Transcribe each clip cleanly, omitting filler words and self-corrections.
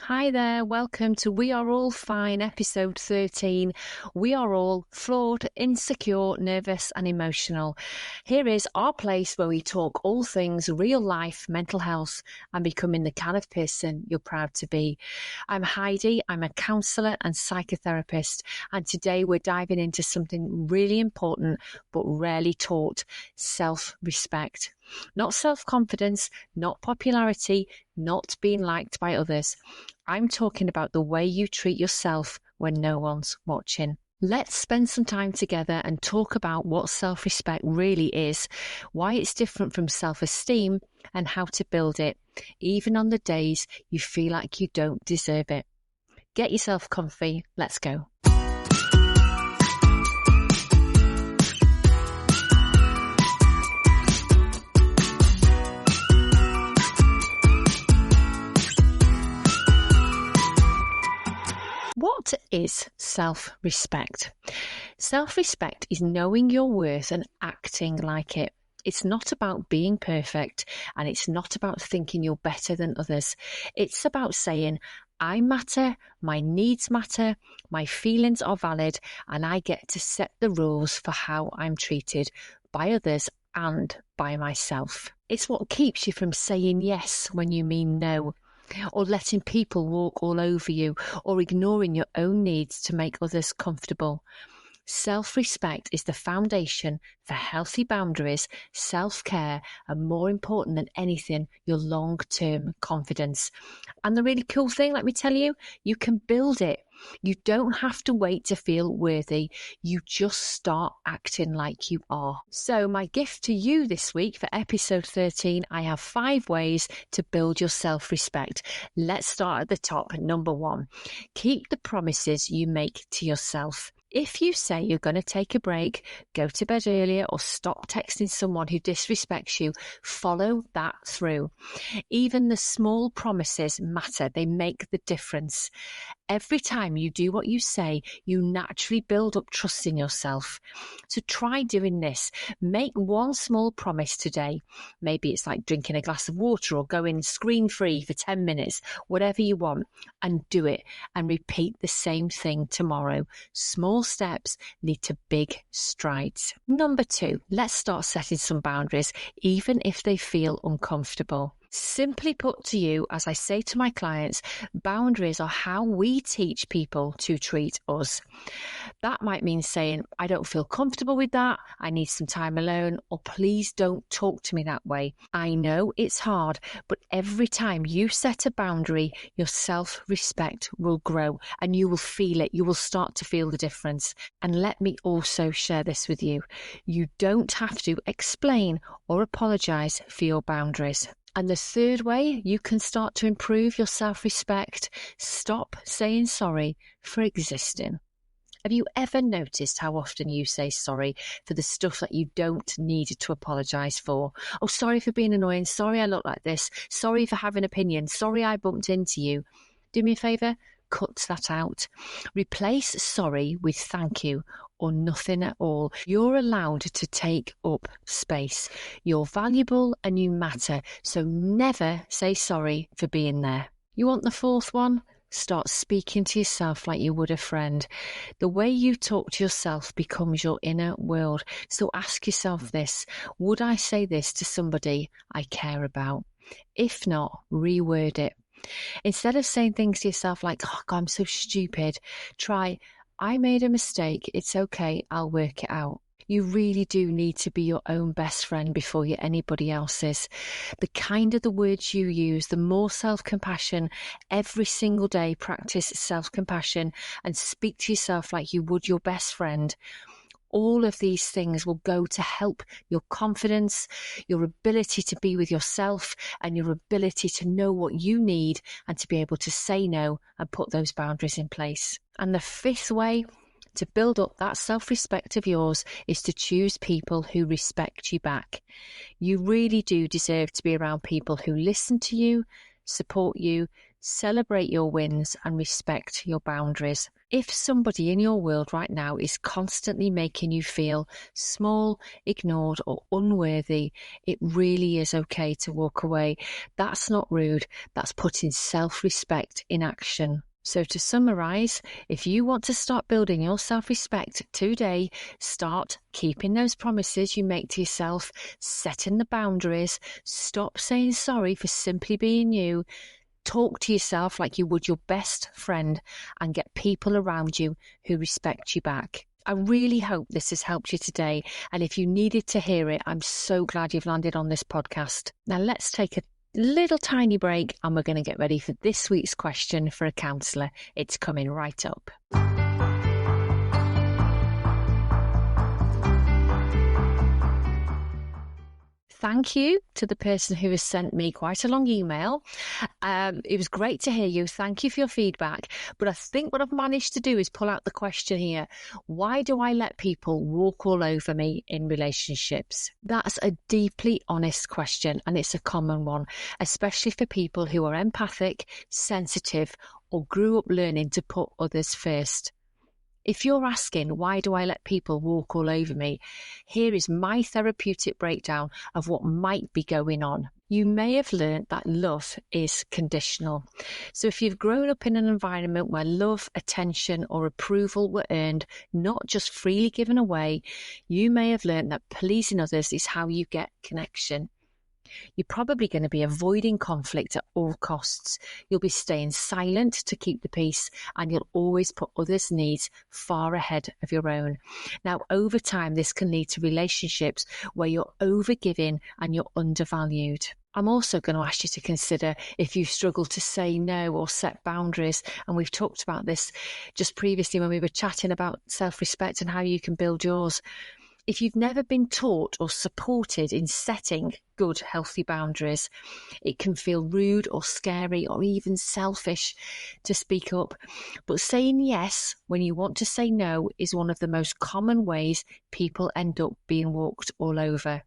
Hi there, welcome to We Are All Fine, episode 13. We are all flawed, insecure, nervous and emotional. Here is our place where we talk all things real life, mental health and becoming the kind of person you're proud to be. I'm Heidi, I'm a counsellor and psychotherapist, and today we're diving into something really important but rarely taught: self-respect. Not self-confidence, not popularity, not being liked by others. I'm talking about the way you treat yourself when no one's watching. Let's spend some time together and talk about what self-respect really is, why it's different from self-esteem, and how to build it, even on the days you feel like you don't deserve it. Get yourself comfy. Let's go. What is self-respect? Self-respect is knowing your worth and acting like it. It's not about being perfect, and it's not about thinking you're better than others. It's about saying, I matter, my needs matter, my feelings are valid, and I get to set the rules for how I'm treated by others and by myself. It's what keeps you from saying yes when you mean no, or letting people walk all over you, or ignoring your own needs to make others comfortable. Self-respect is the foundation for healthy boundaries, self-care, and more important than anything, your long-term confidence. And the really cool thing, let me tell you, you can build it. You don't have to wait to feel worthy. You just start acting like you are. So my gift to you this week for episode 13, I have 5 ways to build your self-respect. Let's start at the top. Number 1, keep the promises you make to yourself. If you say you're going to take a break, go to bed earlier, or stop texting someone who disrespects you, follow that through. Even the small promises matter. They make the difference. Every time you do what you say, you naturally build up trust in yourself. So try doing this. Make one small promise today. Maybe it's like drinking a glass of water or going screen-free for 10 minutes, whatever you want, and do it. And repeat the same thing tomorrow. Small steps lead to big strides. Number 2, let's start setting some boundaries, even if they feel uncomfortable. Simply put to you, as I say to my clients, boundaries are how we teach people to treat us. That might mean saying, I don't feel comfortable with that, I need some time alone, or please don't talk to me that way. I know it's hard, but every time you set a boundary, your self-respect will grow and you will feel it. You will start to feel the difference. And let me also share this with you. You don't have to explain or apologize for your boundaries. And the 3rd way you can start to improve your self-respect: stop saying sorry for existing. Have you ever noticed how often you say sorry for the stuff that you don't need to apologise for? Oh, sorry for being annoying. Sorry I look like this. Sorry for having opinions. Sorry I bumped into you. Do me a favour, cut that out. Replace sorry with thank you, or nothing at all. You're allowed to take up space. You're valuable and you matter, so never say sorry for being there. You want the 4th one? Start speaking to yourself like you would a friend. The way you talk to yourself becomes your inner world. So ask yourself this: would I say this to somebody I care about? If not, reword it. Instead of saying things to yourself like, oh God, I'm so stupid, try, I made a mistake, it's okay, I'll work it out. You really do need to be your own best friend before you're anybody else's. The kinder the words you use, the more self-compassion. Every single day, practice self-compassion and speak to yourself like you would your best friend. All of these things will go to help your confidence, your ability to be with yourself, and your ability to know what you need and to be able to say no and put those boundaries in place. And the 5th way to build up that self-respect of yours is to choose people who respect you back. You really do deserve to be around people who listen to you, support you, celebrate your wins, and respect your boundaries. If somebody in your world right now is constantly making you feel small, ignored, or unworthy, it really is okay to walk away. That's not rude. That's putting self-respect in action. So to summarize, if you want to start building your self-respect today, start keeping those promises you make to yourself, setting the boundaries, stop saying sorry for simply being you, talk to yourself like you would your best friend, and get people around you who respect you back. I really hope this has helped you today. And if you needed to hear it, I'm so glad you've landed on this podcast. Now let's take a little tiny break and we're going to get ready for this week's question for a counsellor. It's coming right up. Thank you to the person who has sent me quite a long email. It was great to hear you. Thank you for your feedback. But I think what I've managed to do is pull out the question here. Why do I let people walk all over me in relationships? That's a deeply honest question, and it's a common one, especially for people who are empathic, sensitive, or grew up learning to put others first. If you're asking, why do I let people walk all over me? Here is my therapeutic breakdown of what might be going on. You may have learned that love is conditional. So if you've grown up in an environment where love, attention, or approval were earned, not just freely given away, you may have learned that pleasing others is how you get connection. You're probably going to be avoiding conflict at all costs. You'll be staying silent to keep the peace, and you'll always put others' needs far ahead of your own. Now, over time, this can lead to relationships where you're overgiving and you're undervalued. I'm also going to ask you to consider if you struggle to say no or set boundaries. And we've talked about this just previously when we were chatting about self-respect and how you can build yours. If you've never been taught or supported in setting good, healthy boundaries, it can feel rude or scary or even selfish to speak up. But saying yes when you want to say no is one of the most common ways people end up being walked all over.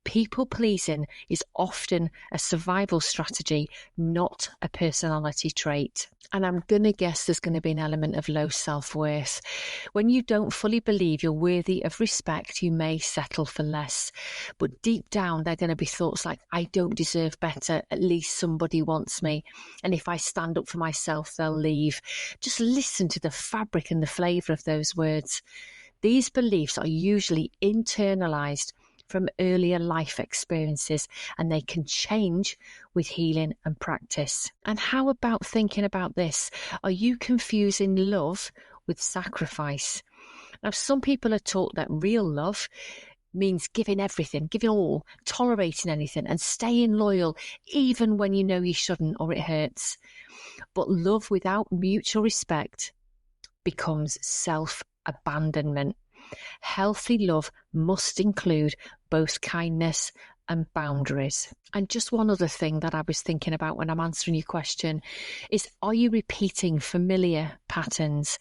People pleasing is often a survival strategy, not a personality trait. And I'm going to guess there's going to be an element of low self-worth. When you don't fully believe you're worthy of respect, you may settle for less. But deep down, there are going to be thoughts like, I don't deserve better. At least somebody wants me. And if I stand up for myself, they'll leave. Just listen to the fabric and the flavour of those words. These beliefs are usually internalized from earlier life experiences, and they can change with healing and practice. And how about thinking about this? Are you confusing love with sacrifice? Now, some people are taught that real love means giving everything, giving all, tolerating anything, and staying loyal even when you know you shouldn't or it hurts. But love without mutual respect becomes self-abandonment. Healthy love must include both kindness and boundaries. And just one other thing that I was thinking about when I'm answering your question is, are you repeating familiar patterns?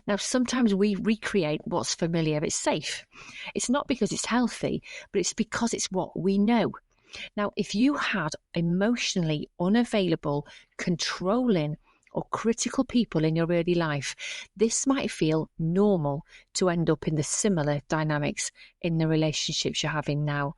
Now, sometimes we recreate what's familiar. It's safe. It's not because it's healthy, but it's because it's what we know. Now, if you had emotionally unavailable, controlling, or critical people in your early life, this might feel normal to end up in the similar dynamics in the relationships you're having now.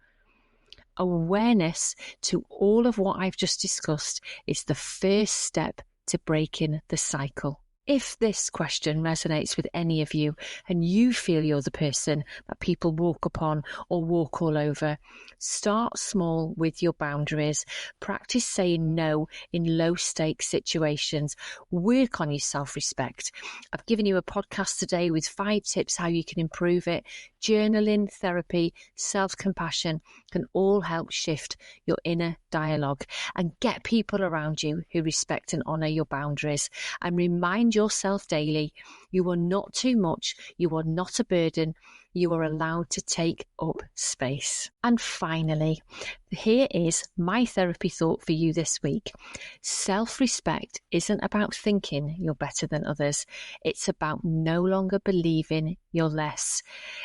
Awareness to all of what I've just discussed is the first step to breaking the cycle. If this question resonates with any of you and you feel you're the person that people walk upon or walk all over, start small with your boundaries. Practice saying no in low-stakes situations. Work on your self-respect. I've given you a podcast today with 5 tips how you can improve it. Journaling, therapy, self-compassion can all help shift your inner dialogue and get people around you who respect and honour your boundaries. And remind yourself daily, you are not too much, you are not a burden, You are allowed to take up space. And finally, here is my therapy thought for you this week. Self-respect isn't about thinking you're better than others. It's about no longer believing you're less.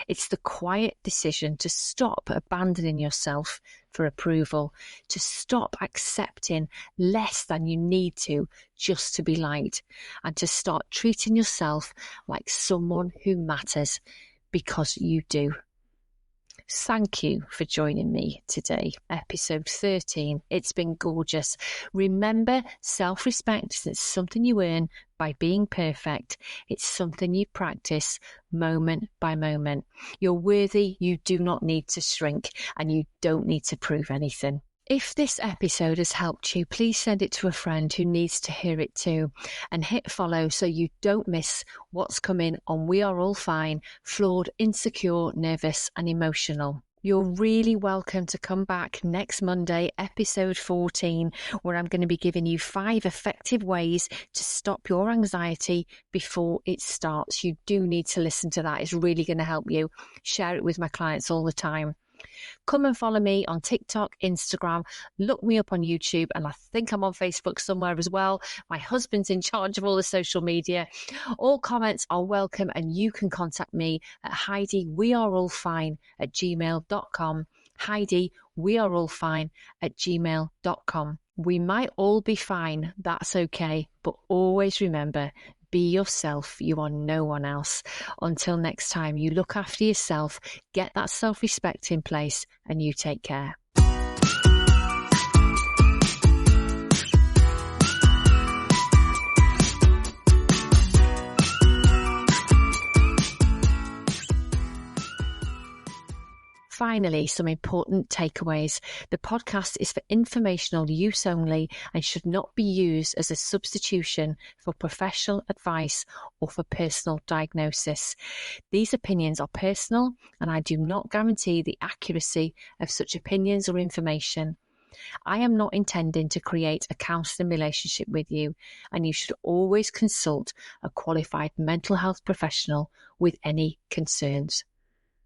It's the quiet decision to stop abandoning yourself for approval, to stop accepting less than you need to just to be liked, and to start treating yourself like someone who matters, because you do. Thank you for joining me today, episode 13. It's been gorgeous. Remember, self-respect isn't something you earn by being perfect. It's something you practice moment by moment. You're worthy. You do not need to shrink, and you don't need to prove anything. If this episode has helped you, please send it to a friend who needs to hear it too, and hit follow so you don't miss what's coming on We Are All Fine, Flawed, Insecure, Nervous and Emotional. You're really welcome to come back next Monday, episode 14, where I'm going to be giving you 5 effective ways to stop your anxiety before it starts. You do need to listen to that. It's really going to help you. Share it with my clients all the time. Come and follow me on TikTok, Instagram, look me up on YouTube, and I think I'm on Facebook somewhere as well. My husband's in charge of all the social media. All comments are welcome, and you can contact me at HeidiWeAreAllFine@gmail.com. HeidiWeAreAllFine@gmail.com. We might all be fine, that's okay, but always remember, be yourself. You are no one else. Until next time, you look after yourself, get that self-respect in place, and you take care. Finally, some important takeaways. The podcast is for informational use only and should not be used as a substitution for professional advice or for personal diagnosis. These opinions are personal, and I do not guarantee the accuracy of such opinions or information. I am not intending to create a counselling relationship with you, and you should always consult a qualified mental health professional with any concerns.